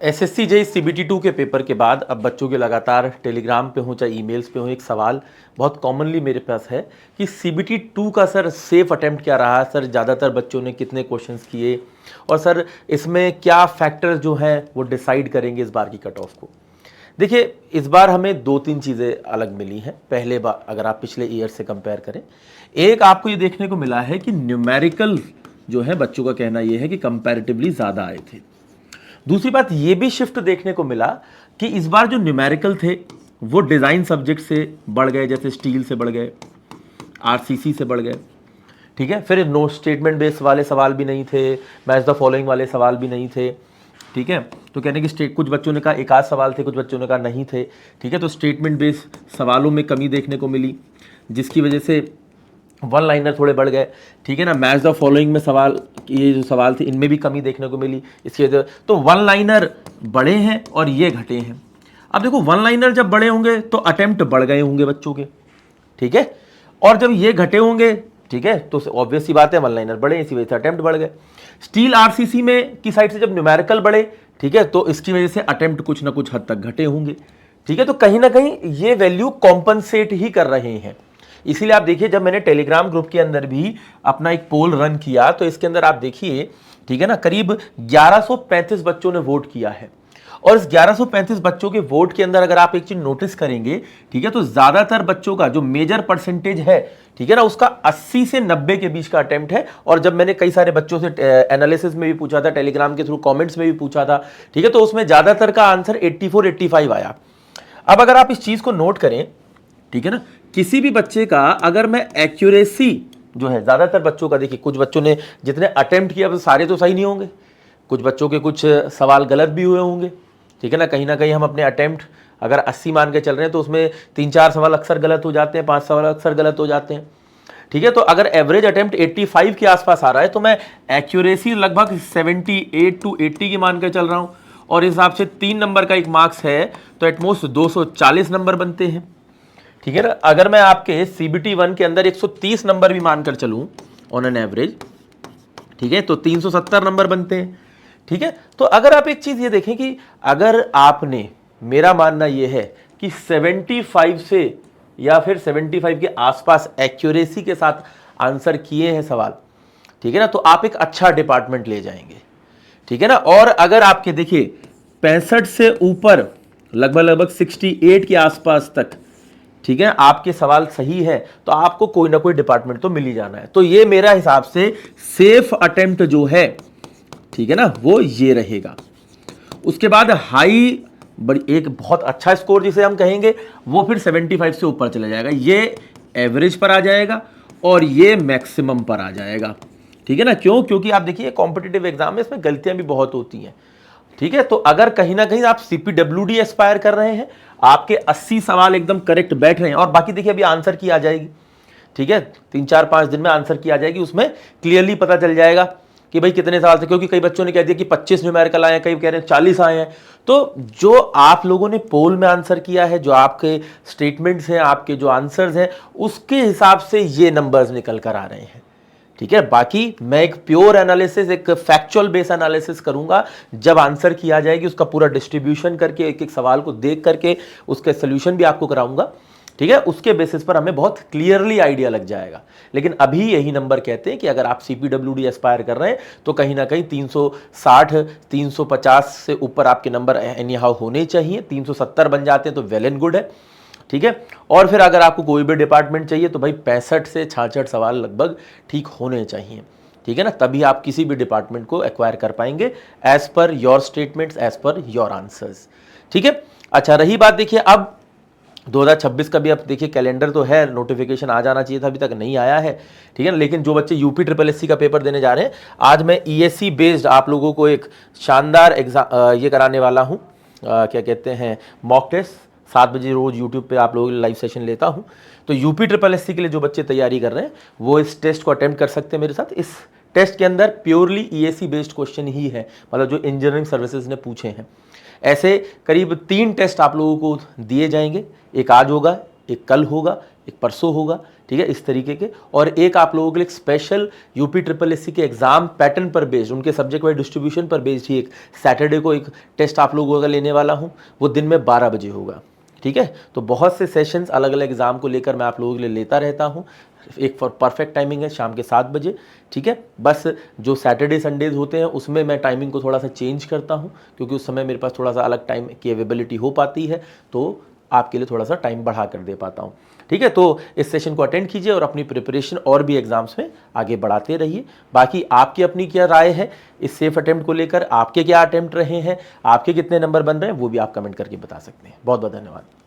SSC JEE CBT 2 के paper के बाद अब बच्चों के लगातार टेलीग्राम पे हो चाहे ईमेल्स पे हो एक सवाल बहुत कॉमनली मेरे पास है कि सीबीटी 2 का सर सेफ अटेम्प्ट क्या रहा सर, ज़्यादातर बच्चों ने कितने क्वेश्चंस किए और सर इसमें क्या फैक्टर्स जो हैं वो डिसाइड करेंगे इस बार की कट ऑफ को। देखिए, इस बार हमें दो तीन चीज़ें अलग मिली हैं। पहले बार अगर आप पिछले ईयर से कंपेयर करें, एक आपको ये देखने को मिला है कि न्यूमेरिकल जो है बच्चों का कहना ये है कि कंपैरेटिवली ज़्यादा आए थे। दूसरी बात ये भी शिफ्ट देखने को मिला कि इस बार जो न्यूमेरिकल थे वो डिज़ाइन सब्जेक्ट से बढ़ गए, जैसे स्टील से बढ़ गए, आरसीसी से बढ़ गए, ठीक है। फिर नो स्टेटमेंट बेस वाले सवाल भी नहीं थे, मैच द फॉलोइंग वाले सवाल भी नहीं थे, ठीक है। तो कहने की कुछ बच्चों ने कहा एक आध सवाल थे, कुछ बच्चों ने कहा नहीं थे, ठीक है। तो स्टेटमेंट बेस सवालों में कमी देखने को मिली, जिसकी वजह से वन लाइनर थोड़े बढ़ गए, ठीक है ना। मैच द फॉलोइंग में सवाल, ये जो सवाल थे इनमें भी कमी देखने को मिली, इसकी वजह तो वन लाइनर बढ़े हैं और ये घटे हैं। अब देखो, वन लाइनर जब बढ़े होंगे तो अटेम्प्ट बढ़ गए होंगे बच्चों के, ठीक है। और जब ये घटे होंगे, ठीक है, तो ऑब्वियस सी बात है वन लाइनर बढ़े, इसी वजह से अटेम्प्ट बढ़ गए। स्टील आरसीसी में की साइड से जब न्यूमेरिकल बढ़े, ठीक है, तो इसकी वजह से अटेम्प्ट कुछ ना कुछ हद तक घटे होंगे, ठीक है। तो कहीं ना कहीं ये वैल्यू कॉम्पनसेट ही कर रहे हैं। इसीलिए आप देखिए, जब मैंने टेलीग्राम ग्रुप के अंदर भी अपना एक पोल रन किया तो इसके अंदर आप देखिए, ठीक है ना, करीब 1135 बच्चों ने वोट किया है। और इस 1135 बच्चों के वोट के अंदर अगर आप एक चीज नोटिस करेंगे, ठीक है, तो ज्यादातर बच्चों का जो मेजर परसेंटेज है, ठीक है ना, उसका 80 से 90 के बीच का अटेम्प्ट है। और जब मैंने कई सारे बच्चों से एनालिसिस में भी पूछा था, टेलीग्राम के थ्रू कमेंट्स में भी पूछा था, ठीक है, तो उसमें ज्यादातर का आंसर 84-85 आया। अब अगर आप इस चीज को नोट करें, ठीक है ना, किसी भी बच्चे का अगर मैं एक्यूरेसी जो है, ज्यादातर बच्चों का देखिए, कुछ बच्चों ने जितने अटेम्प्ट किया सारे तो सही नहीं होंगे, कुछ बच्चों के कुछ सवाल गलत भी हुए होंगे, ठीक है ना। कहीं हम अपने अटेम्प्ट अगर 80 मान के चल रहे हैं तो उसमें 3-4 सवाल अक्सर गलत हो जाते हैं, 5 सवाल अक्सर गलत हो जाते हैं, ठीक है। तो अगर एवरेज अटेम्प्ट 85 के आसपास आ रहा है तो मैं एक्यूरेसी लगभग 78 की मान के चल रहा हूं, और इस हिसाब से 3 नंबर का एक मार्क्स है तो एटमोस्ट 240 नंबर बनते हैं, ठीक है ना। अगर मैं आपके सीबीटी 1 के अंदर 130 नंबर भी मानकर चलूं ऑन एन एवरेज, ठीक है, तो 370 नंबर बनते हैं, ठीक है। तो अगर आप एक चीज ये देखें कि अगर आपने, मेरा मानना यह है कि 75 से या फिर 75 के आसपास एक्यूरेसी के साथ आंसर किए हैं सवाल, ठीक है ना, तो आप एक अच्छा डिपार्टमेंट ले जाएंगे, ठीक है ना। और अगर आपके देखिए 65 से ऊपर लगभग 68 के आसपास तक, ठीक है, आपके सवाल सही है तो आपको कोई ना कोई डिपार्टमेंट तो मिल ही जाना है। तो ये मेरा हिसाब से सेफ अटेम्प्ट जो है, ठीक है ना, वो ये रहेगा। उसके बाद हाई एक बहुत अच्छा स्कोर जिसे हम कहेंगे वो फिर 75 से ऊपर चला जाएगा, ये एवरेज पर आ जाएगा और ये मैक्सिमम पर आ जाएगा, ठीक है ना। क्योंकि आप देखिए कॉम्पिटिटिव एग्जाम में इसमें गलतियां भी बहुत होती हैं, ठीक है। तो अगर कहीं ना कहीं आप सीपीडब्ल्यूडी एस्पायर कर रहे हैं, आपके 80 सवाल एकदम करेक्ट बैठ रहे हैं, और बाकी देखिए अभी आंसर की आ जाएगी, ठीक है, 3-4-5 दिन में आंसर की आ जाएगी, उसमें क्लियरली पता चल जाएगा कि भाई कितने सवाल थे। क्योंकि कई बच्चों ने कह दिया कि 25 न्यूमेरिकल आए हैं, कई कह रहे हैं 40 आए हैं। तो जो आप लोगों ने पोल में आंसर किया है, जो आपके स्टेटमेंट्स हैं, आपके जो आंसर्स हैं, उसके हिसाब से ये नंबर्स निकल कर आ रहे हैं, ठीक है। बाकी मैं एक प्योर एनालिसिस, एक फैक्चुअल बेस एनालिसिस करूंगा जब आंसर की आ जाएगी, उसका पूरा डिस्ट्रीब्यूशन करके एक एक सवाल को देख करके उसके सोल्यूशन भी आपको कराऊंगा, ठीक है। उसके बेसिस पर हमें बहुत क्लियरली आइडिया लग जाएगा। लेकिन अभी यही नंबर कहते हैं कि अगर आप सीपीडब्ल्यूडी एस्पायर कर रहे हैं तो कहीं ना कहीं 360-350 से ऊपर आपके नंबर एनी हाउ होने चाहिए। 370 बन जाते हैं तो वेल एंड गुड है, ठीक है। और फिर अगर आपको कोई भी डिपार्टमेंट चाहिए तो भाई 65 से 66 सवाल लगभग ठीक होने चाहिए, ठीक है ना, तभी आप किसी भी डिपार्टमेंट को एक्वायर कर पाएंगे as per your statements, as per your answers, ठीक है। अच्छा, रही बात देखिए अब 2026 का भी, अब देखिए कैलेंडर तो है, नोटिफिकेशन आ जाना चाहिए था, अभी तक नहीं आया है, ठीक है ना। लेकिन जो बच्चे यूपी ट्रिपल एससी का पेपर देने जा रहे हैं, आज मैं ईएससी बेस्ड आप लोगों को एक शानदार एग्जाम ये कराने वाला हूँ, क्या कहते हैं, मॉक टेस्ट 7 बजे रोज यूट्यूब पे आप लोगों के लाइव सेशन लेता हूँ। तो यूपी ट्रिपल एससी के लिए जो बच्चे तैयारी कर रहे हैं वो इस टेस्ट को अटेम्प्ट कर सकते हैं मेरे साथ। इस टेस्ट के अंदर प्योरली ईएससी बेस्ड क्वेश्चन ही है, मतलब जो इंजीनियरिंग सर्विसेज ने पूछे हैं। ऐसे करीब 3 टेस्ट आप लोगों को दिए जाएंगे, एक आज होगा, एक कल होगा, एक परसों होगा, ठीक है, इस तरीके के। और एक आप लोगों के लिए स्पेशल यूपी ट्रिपल एससी के एग्जाम पैटर्न पर बेस्ड, उनके सब्जेक्ट वाइज डिस्ट्रीब्यूशन पर बेस्ड ही एक सैटरडे को एक टेस्ट आप लोगों का लेने वाला हूँ, वो दिन में 12 बजे होगा, ठीक है। तो बहुत से सेशंस अलग अलग एग्जाम को लेकर मैं आप लोगों के लिए लेता रहता हूँ। एक परफेक्ट टाइमिंग है शाम के 7 बजे, ठीक है। बस जो सैटरडे संडेज होते हैं उसमें मैं टाइमिंग को थोड़ा सा चेंज करता हूँ, क्योंकि उस समय मेरे पास थोड़ा सा अलग टाइम की अवेलेबिलिटी हो पाती है, तो आपके लिए थोड़ा सा टाइम बढ़ा कर दे पाता हूँ, ठीक है। तो इस सेशन को अटेंड कीजिए और अपनी प्रिपरेशन और भी एग्जाम्स में आगे बढ़ाते रहिए। बाकी आपकी अपनी क्या राय है इस सेफ अटेम्प्ट को लेकर, आपके क्या अटेम्प्ट रहे हैं, आपके कितने नंबर बन रहे हैं, वो भी आप कमेंट करके बता सकते हैं। बहुत बहुत धन्यवाद।